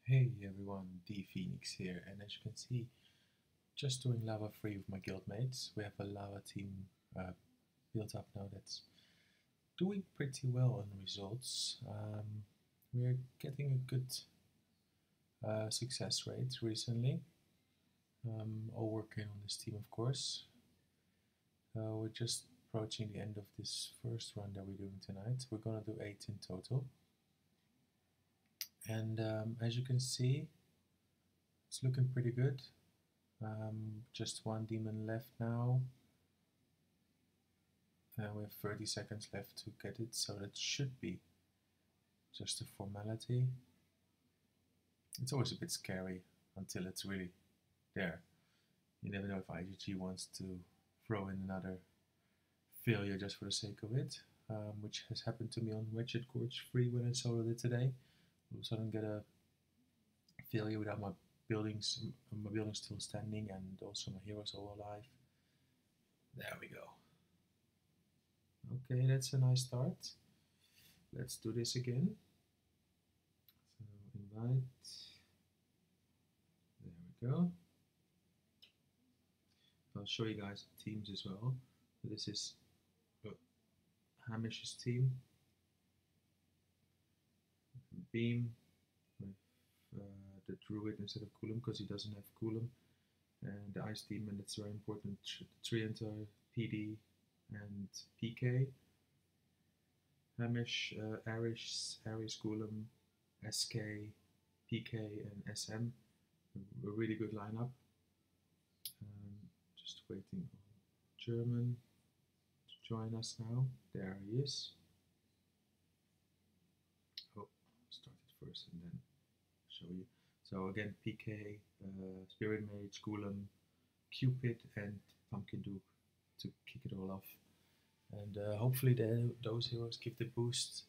Hey everyone, D Phoenix here, and as you can see, just doing lava free with my guildmates. We have a lava team built up now that's doing pretty well on results. We're getting a good success rate recently. All working on this team, of course. We're just approaching the end of this first run that we're doing tonight. We're gonna do 8 in total. And as you can see, it's looking pretty good. Just one demon left now. We have 30 seconds left to get it, so that should be just a formality. It's always a bit scary until it's really there. You never know if IGG wants to throw in another failure just for the sake of it, which has happened to me on Wretched Gorge 3 when I soloed it today. All of a sudden get a failure without my buildings still standing and also my heroes all alive. There we go. Okay, that's a nice start. Let's do this again. So invite. There we go. I'll show you guys the teams as well. This is Hamish's team. Beam with the Druid instead of Coulomb because he doesn't have Coulomb. And the Ice Demon, that's very important. Triantar, PD, and PK. Hamish, Arish, Coulomb, SK, PK, and SM. A really good lineup. Just waiting on German to join us now. There he is. Oh, start it first and then show you. So again, PK, Spirit Mage, Coulomb, Cupid, and Pumpkin Duke to kick it all off. And hopefully those heroes give the boost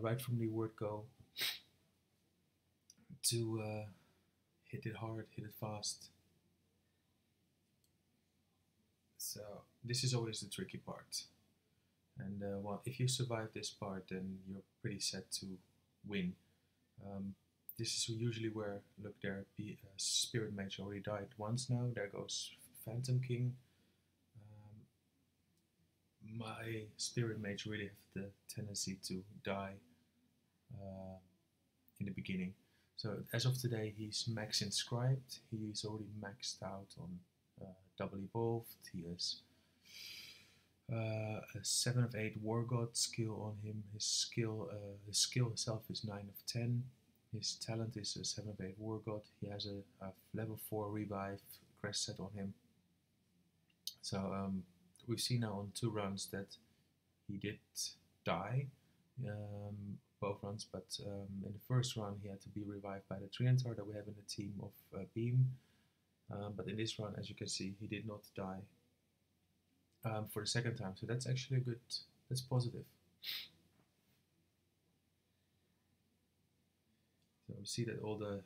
right from the word go to hit it hard, hit it fast. So this is always the tricky part. And well, if you survive this part, then you're pretty set to win. This is usually where, look there, Spirit Mage already died once now. There goes Phantom King. My Spirit Mage really have the tendency to die in the beginning. So as of today, he's max inscribed. He's already maxed out on double evolved. He has a 7 of 8 War God skill on him. His skill itself is 9 of 10. His talent is a 7 of 8 War God. He has a level 4 revive crest set on him. So we've seen now on 2 runs that he did die, both runs, but in the first run he had to be revived by the Triantar that we have in the team of Beam. But in this run, as you can see, he did not die for the second time. So that's actually that's positive. So we see that all the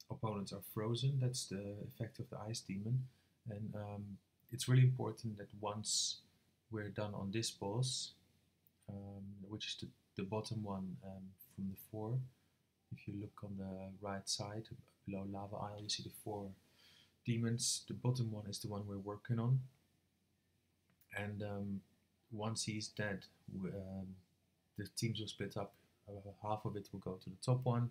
opponents are frozen. That's the effect of the Ice Demon. And it's really important that once we're done on this boss, which is the bottom one from the 4, if you look on the right side below Lava Isle, you see the 4 demons. The bottom one is the one we're working on. And once he's dead, the teams will split up. Half of it will go to the top one,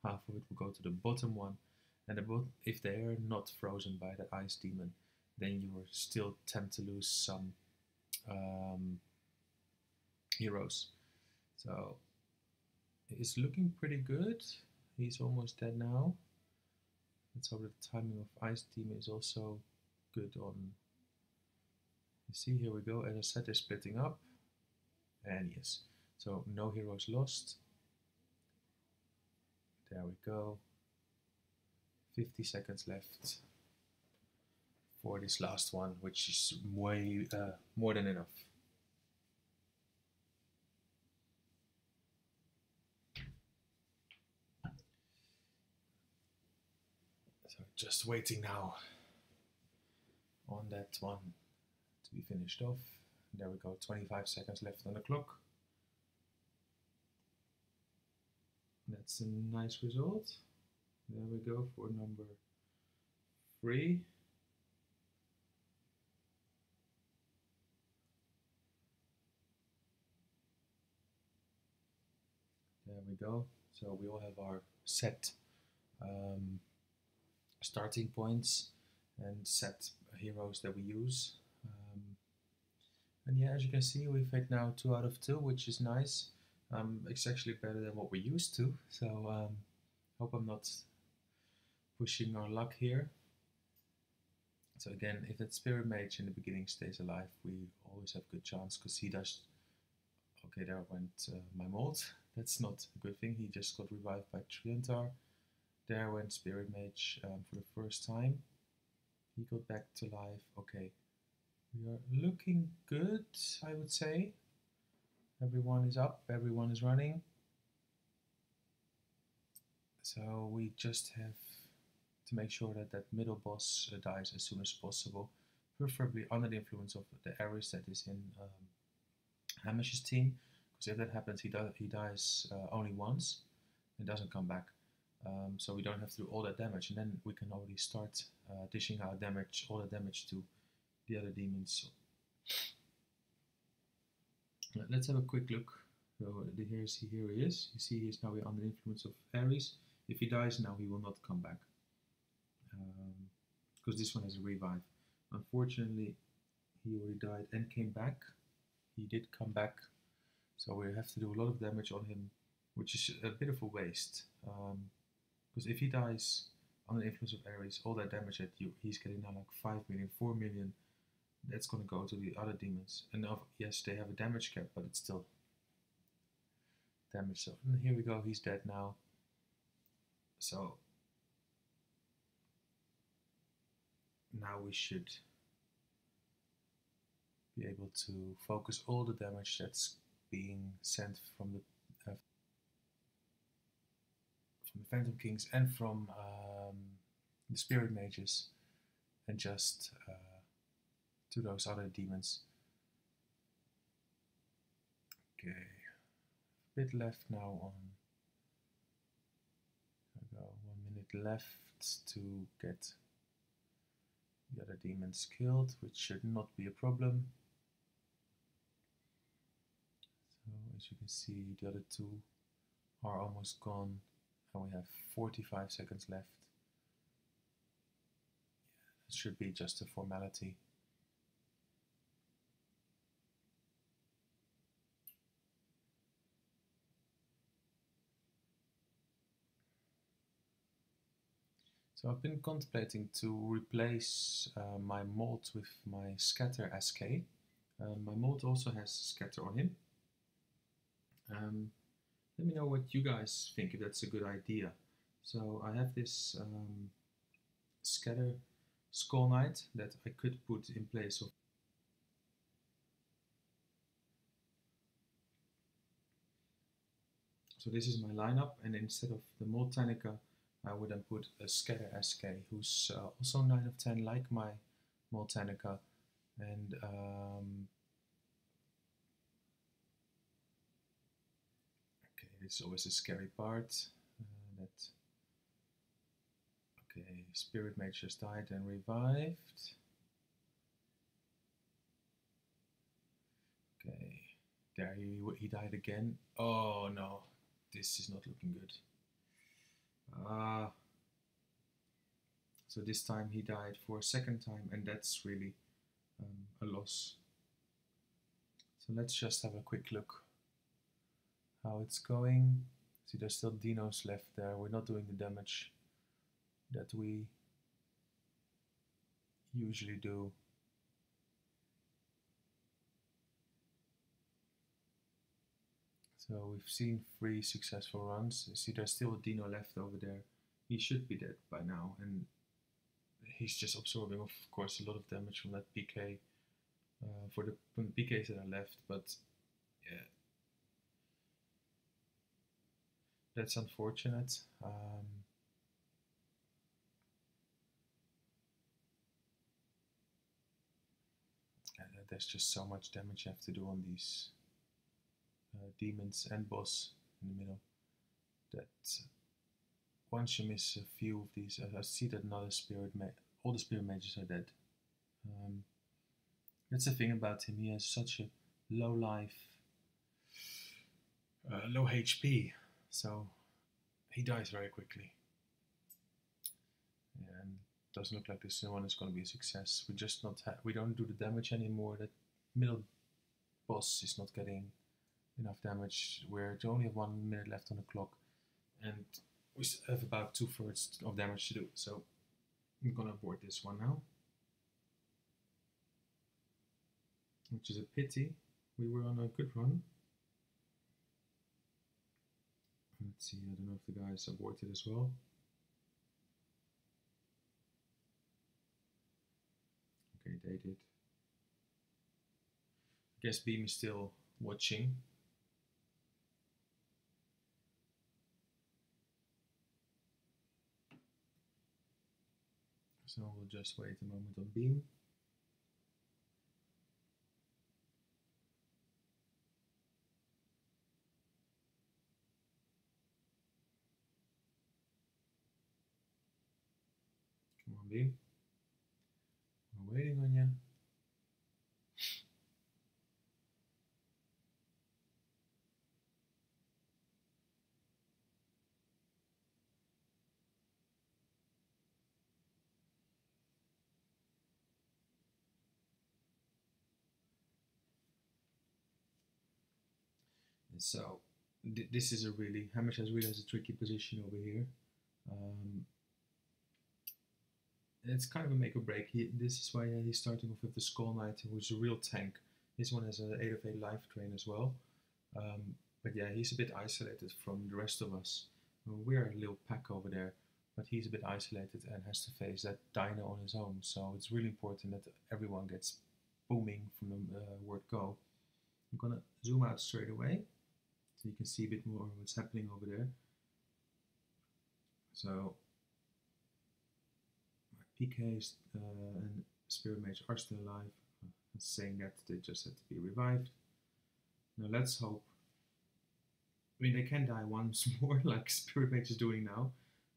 half of it will go to the bottom one. And if they are not frozen by the Ice Demon, then you will still tend to lose some heroes. So it's looking pretty good. He's almost dead now. Let's hope that the timing of Ice Demon is also good on. You see, here we go. As I said, they're splitting up. And yes, so no heroes lost. There we go. 50 seconds left for this last one, which is way more than enough. So just waiting now on that one to be finished off. There we go, 25 seconds left on the clock. That's a nice result. There we go for number 3. There we go. So we all have our set um, starting points and set heroes that we use. And yeah, as you can see, we've hit now 2 out of 2, which is nice. It's actually better than what we're used to, so hope I'm not pushing our luck here. So again, if that Spirit Mage in the beginning stays alive, we always have good chance, because he does... Okay, there went my Molt. That's not a good thing, he just got revived by Triantar. There went Spirit Mage for the first time. He got back to life. Okay, we are looking good, I would say. Everyone is up, everyone is running. So we just have to make sure that that middle boss dies as soon as possible, preferably under the influence of the Ares that is in Hamish's team, because if that happens, he dies only once and doesn't come back. So we don't have to do all that damage, and then we can already start dishing out damage, all the damage to the other demons. So, let's have a quick look. So here he is. You see he's now under the influence of Ares. If he dies now, he will not come back, because this one has a revive. Unfortunately, he already died and came back. He did come back, so we have to do a lot of damage on him, which is a bit of a waste. Because if he dies under the influence of Ares, all that damage that he's getting now, like 5 million, 4 million, that's going to go to the other demons. And yes, they have a damage cap, but it's still damage. So here we go, he's dead now. So now we should be able to focus all the damage that's being sent from the Phantom Kings and from the Spirit Mages, and just to those other demons. Okay, a bit left now on. There we go, 1 minute left to get the other demons killed, which should not be a problem. So as you can see, the other 2 are almost gone, and we have 45 seconds left. Yeah, it should be just a formality. So I've been contemplating to replace my Molt with my Scatter SK. My Molt also has Scatter on him. Let me know what you guys think, if that's a good idea. So I have this Scatter Skull Knight that I could put in place of. So this is my lineup, and instead of the Moltanica, I would then put a Scatter SK, who's also 9 of 10, like my Moltanica, and okay, this is always a scary part. Okay, Spirit Mage just died and revived. Okay, there he died again. Oh no, this is not looking good. So this time he died for a second time, and that's really a loss. So let's just have a quick look how it's going. See, there's still dinos left there. We're not doing the damage that we usually do. So we've seen 3 successful runs. See, there's still a dino left over there. He should be dead by now, and he's just absorbing, of course, a lot of damage from that PK for the PKs that are left. But yeah, that's unfortunate. There's just so much damage you have to do on these demons and boss in the middle that once you miss a few of these, I see that another all the spirit mages are dead. That's the thing about him. He has such a low life, low HP, so he dies very quickly. And doesn't look like this one is going to be a success. We don't do the damage anymore. That middle boss is not getting enough damage. We only have 1 minute left on the clock, and we have about 2/3 of damage to do. So I'm gonna abort this one now, which is a pity. We were on a good run. Let's see, I don't know if the guys aborted as well. Okay, they did. I guess Beam is still watching. So we'll just wait a moment on Beam. Come on, Beam. We're waiting on you. So this is Hamish has really has a tricky position over here. It's kind of a make or break. This is why he's starting off with the Skull Knight, who's a real tank. This one has an 8 of 8 life drain as well. But yeah, he's a bit isolated from the rest of us. We're a little pack over there, but he's a bit isolated and has to face that Dino on his own. So it's really important that everyone gets booming from the word go. I'm gonna zoom out straight away, so you can see a bit more of what's happening over there. So PKs and Spirit Mage are still alive. Saying that they just had to be revived. Now let's hope. I mean, they can die once more, like Spirit Mage is doing now,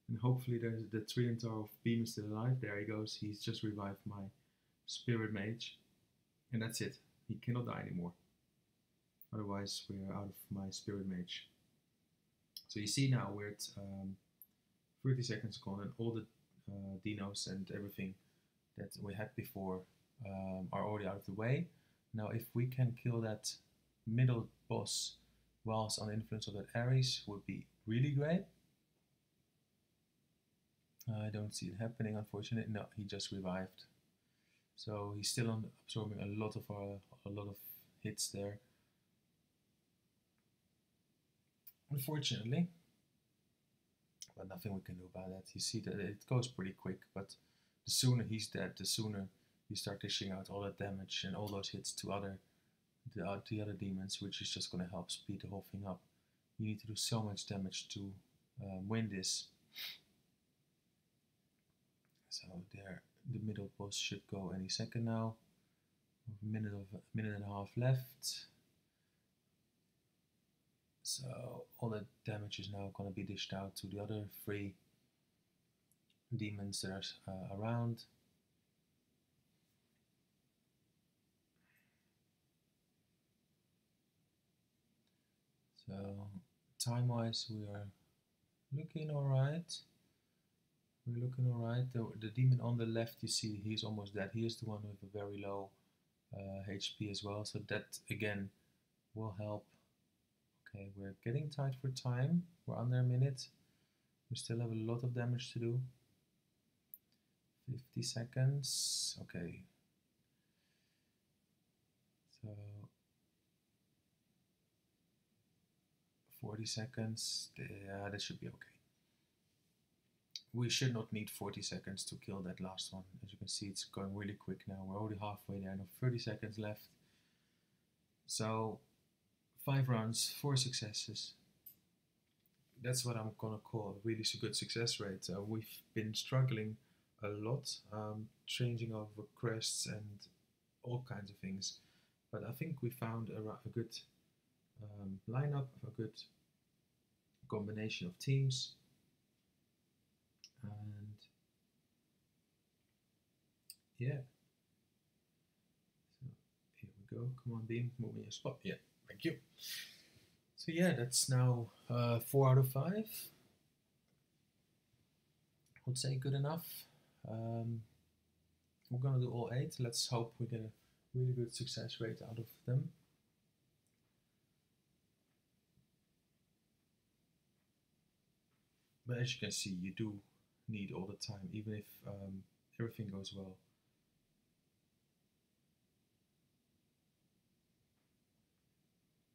and hopefully the Trident of Beam is still alive. There he goes. He's just revived my Spirit Mage, and that's it. He cannot die anymore. Otherwise, we're out of my Spirit Mage. So you see now we're at 30 seconds gone, and all the dinos and everything that we had before are already out of the way. Now, if we can kill that middle boss whilst on the influence of that Ares, would be really great. I don't see it happening, unfortunately. No, he just revived. So he's still absorbing a lot of hits there. Unfortunately, but nothing we can do about that. You see that it goes pretty quick, but the sooner he's dead, the sooner you start dishing out all that damage and all those hits to the other demons, which is just going to help speed the whole thing up. You need to do so much damage to win this. So there, the middle boss should go any second now. A minute and a half left. So all the damage is now going to be dished out to the other 3 demons that are around. So time-wise, we are looking alright. We're looking alright. The demon on the left, you see, he's almost dead. He is the one with a very low HP as well. So that again will help. Okay, we're getting tight for time. We're under a minute. We still have a lot of damage to do. 50 seconds. Okay. So 40 seconds. Yeah, that should be okay. We should not need 40 seconds to kill that last one. As you can see, it's going really quick now. We're already halfway there. Now 30 seconds left. So 5 rounds, 4 successes. That's what I'm gonna call a really good success rate. We've been struggling a lot, changing over crests and all kinds of things. But I think we found a good lineup, a good combination of teams. Yeah. So here we go. Come on, Beam, move in your spot. Yeah, thank you. So yeah, that's now 4 out of 5. I would say good enough. We're gonna do all 8. Let's hope we get a really good success rate out of them. But as you can see, you do need all the time, even if everything goes well.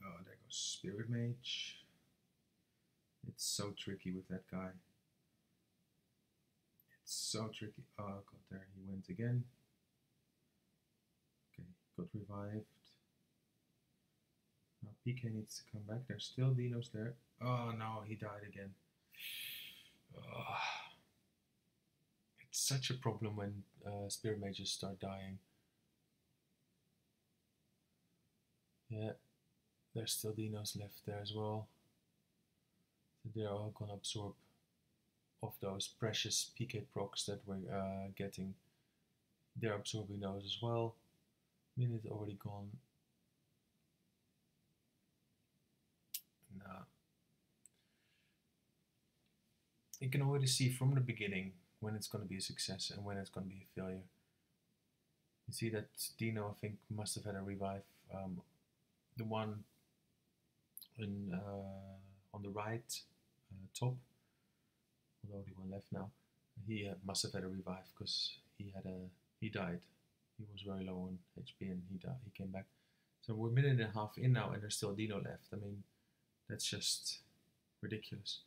Oh, there goes Spirit Mage. It's so tricky with that guy. It's so tricky. Oh god, there he went again. Okay, got revived. Now PK needs to come back. There's still dinos there. Oh no, he died again. Oh. It's such a problem when Spirit Mages start dying. Yeah, there's still dinos left there as well. So they're all gonna absorb of those precious PK procs that we're getting. They're absorbing those as well. Minute already gone. Nah. You can already see from the beginning when it's going to be a success and when it's going to be a failure. You see that Dino, I think, must have had a revive. The one on the right top, although the one left now, he must have had a revive because he died. He was very low on HP and he died. He came back. So we're a minute and a half in now and there's still Dino left. I mean, that's just ridiculous.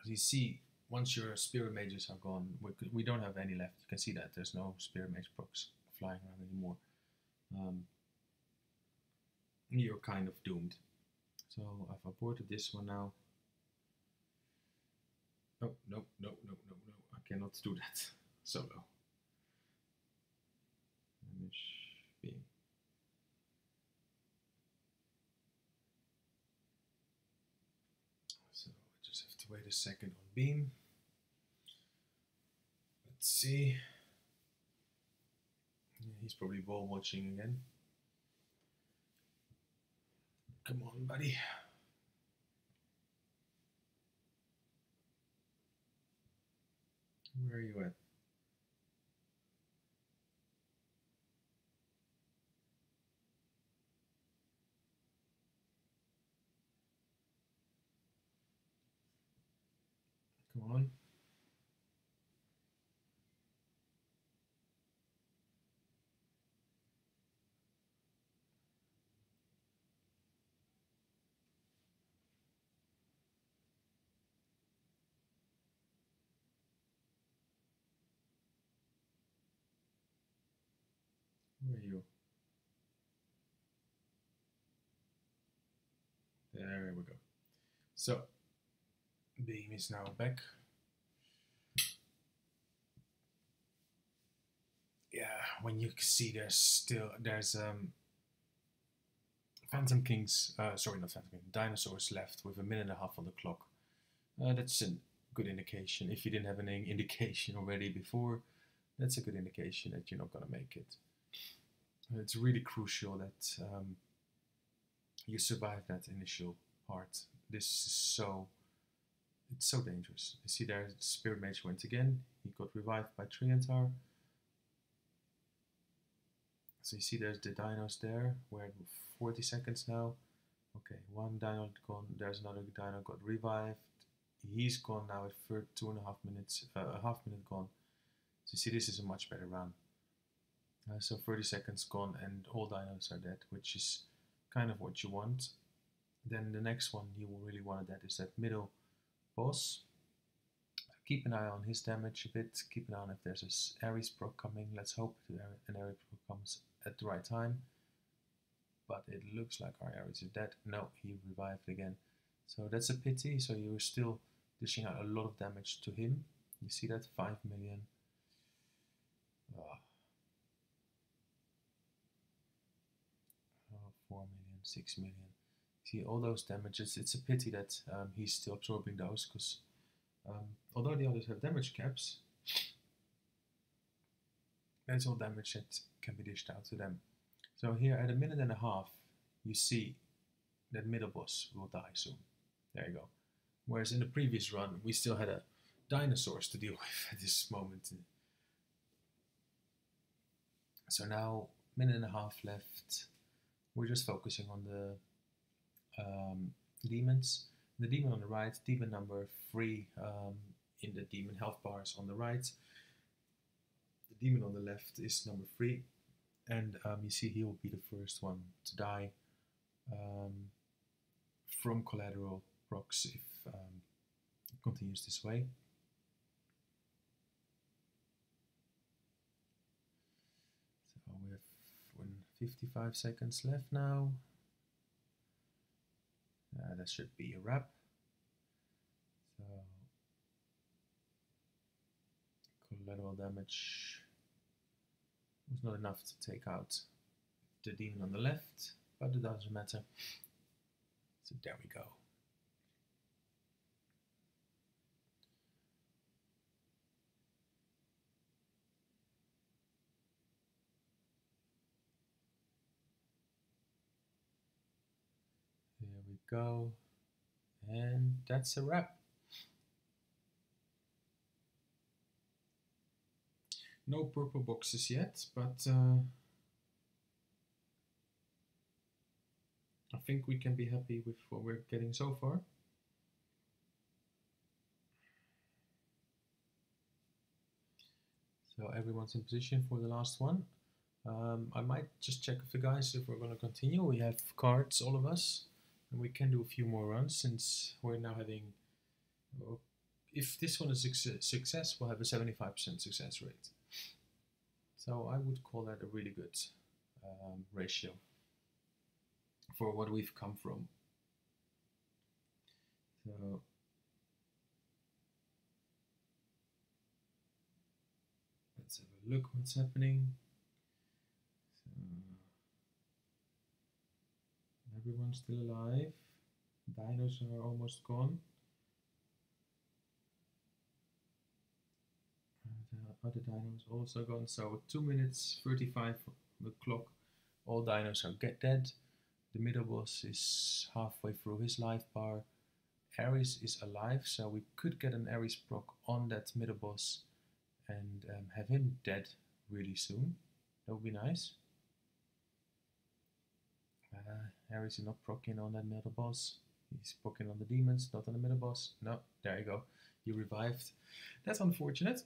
As you see, once your Spirit Mages are gone, we don't have any left. You can see that there's no Spirit Mage procs flying around anymore. You're kind of doomed. So I've aborted this one now. Oh, no, no, no, no, no. I cannot do that solo. Image beam. So I just have to wait a second on beam. Let's see. Yeah, he's probably ball watching again. Come on, buddy. Where are you at? Come on. Where are you? There we go. So, beam is now back. Yeah, when you see there's Phantom Kings, sorry, not Phantom Kings, dinosaurs left with a minute and a half on the clock. That's a good indication. If you didn't have any indication already before, that's a good indication that you're not going to make it. It's really crucial that you survive that initial part. This is it's so dangerous. You see there, Spirit Mage went again. He got revived by Triantar. So you see there's the dinos there. We're at 40 seconds now. Okay, one dino gone. There's another dino got revived. He's gone now at 2.5 minutes, a half minute gone. So you see this is a much better run. So 30 seconds gone and all dinos are dead, which is kind of what you want. Then the next one you will really want that is that middle boss. Keep an eye on his damage a bit. Keep an eye on if there's an Ares proc coming. Let's hope an Ares proc comes at the right time. But it looks like our Ares is dead. No, he revived again. So that's a pity. So you're still dishing out a lot of damage to him. You see that? 5 million. 4 million, 6 million. See all those damages. It's a pity that he's still absorbing those because although the others have damage caps, That's all damage that can be dished out to them. So here at 1.5 minutes, you see that middle boss will die soon. There you go. Whereas in the previous run, we still had dinosaurs to deal with at this moment. So now, 1.5 minutes left. We're just focusing on the demons. The demon on the right, demon number 3 in the demon health bars on the right. The demon on the left is number 3. And you see he will be the first one to die from collateral procs if it continues this way. So we have 55 seconds left now. That should be a wrap. So collateral damage was not enough to take out the demon on the left, but it doesn't matter. So there we go. Here we go. And that's a wrap. No purple boxes yet, but I think we can be happy with what we're getting so far. So everyone's in position for the last one. I might just check with the guys if we're going to continue. We have cards, all of us, and we can do a few more runs since we're now having, if this one is a success, we'll have a 75% success rate. So I would call that a really good ratio for what we've come from. So let's have a look what's happening. So everyone's still alive. Dinos are almost gone. Other dinos also gone. So 2 minutes 35 on the clock. All dinos are dead. The middle boss is halfway through his life bar. Ares is alive, so we could get an Ares proc on that middle boss and have him dead really soon. That would be nice. Ares is not proccing on that middle boss. He's proccing on the demons, not on the middle boss. No, there you go. You revived. That's unfortunate.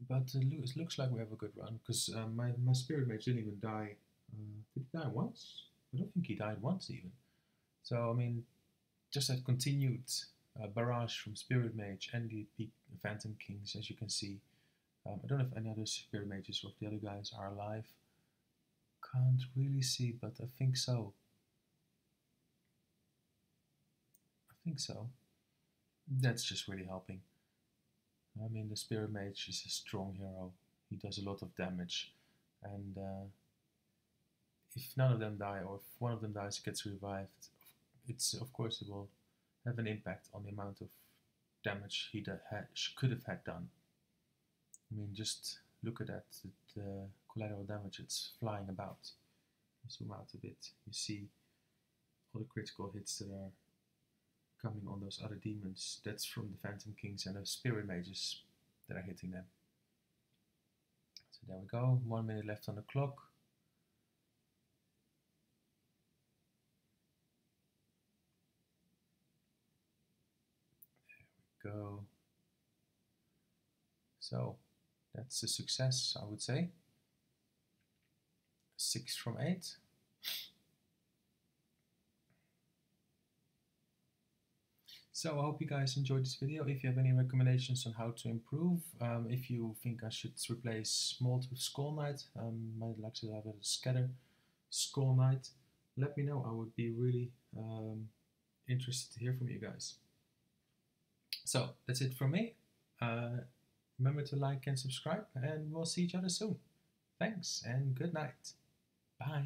But it looks like we have a good run, because my spirit mage didn't even die. Did he die once? I don't think he died once even. So, I mean, just that continued barrage from spirit mage and the phantom kings, as you can see. I don't know if any other spirit mages or if the other guys are alive. Can't really see, but I think so. I think so. That's just really helping. I mean, the Spirit Mage is a strong hero. He does a lot of damage. And if none of them die, or if one of them dies, gets revived, of course it will have an impact on the amount of damage he could have had done. I mean, just look at that, the collateral damage, it's flying about. Zoom out a bit, you see all the critical hits that are coming on those other demons. That's from the Phantom Kings and the Spirit Mages that are hitting them. So there we go, 1 minute left on the clock. There we go. So that's a success, I would say. 6 from 8. So I hope you guys enjoyed this video. If you have any recommendations on how to improve, if you think I should replace Molt with Skull Knight, I'd like to have a scatter Skull Knight, let me know. I would be really interested to hear from you guys. So that's it from me. Remember to like and subscribe, and we'll see each other soon. Thanks and good night. Bye.